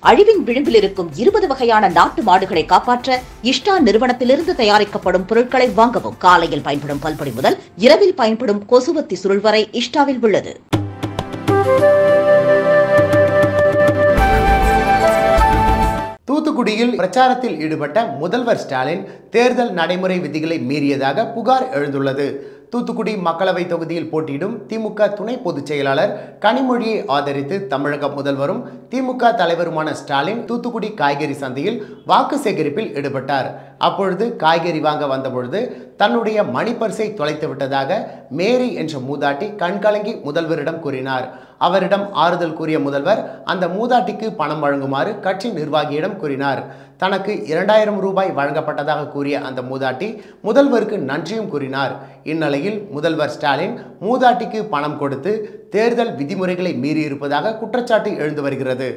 அழிவின் விளிம்பில் இருக்கும் 20 வகையான நாட்டு மாடுகளை காப்பாற்ற இஷ்டா நிறுவனத்திலிருந்து தயாரிக்கப்படும் பொருட்களை வாங்கவும். காலையில் பயன்படும் பல்பொடி முதல் இரவில் பயன்படும் கொசுவத்தி சுருள் வரை இஷ்டாவில் உள்ளது. தூத்துக்குடியில் பிரச்சாரத்தில் ஈடுபட்ட முதல்வர் ஸ்டாலின் தேர்தல் நடைமுறை விதிகளை மீறியதாக புகார் எழுந்துள்ளது. தூத்துக்குடி மக்களவை தொகுதியில் போட்டியிடும் திமுக துணை பொதுச் செயலாளர் கனிமொழியை ஆதரித்து தமிழக முதல்வரும் திமுக தலைவருமான ஸ்டாலின் தூத்துக்குடி காய்கறி சந்தையில் வாக்கு சேகரிப்பில் ஈடுபட்டார். அப்பொழுது காய்கறி வாங்க வந்தபொழுது தன்னுடைய மணிப்பர்சை தொலைத்து விட்டதாக மேரி என்ற மூதாட்டி கண்கலங்கி முதல்வரிடம் கூறினார். அவரிடம் ஆறுதல் கூறிய முதல்வர் அந்த மூதாட்டிக்கு பணம் வழங்குமாறு கட்சி நிர்வாகியிடம் கூறினார். தனக்கு 2000 ரூபாய் வழங்கப்பட்டதாக கூறிய அந்த மூதாட்டி முதல்வருக்கு நன்றியும் கூறினார். இந்நிலையில் முதல்வர் ஸ்டாலின் மூதாட்டிக்கு பணம் கொடுத்து தேர்தல் விதிமுறைகளை மீறியிருப்பதாக குற்றச்சாட்டு எழுந்து வருகிறது.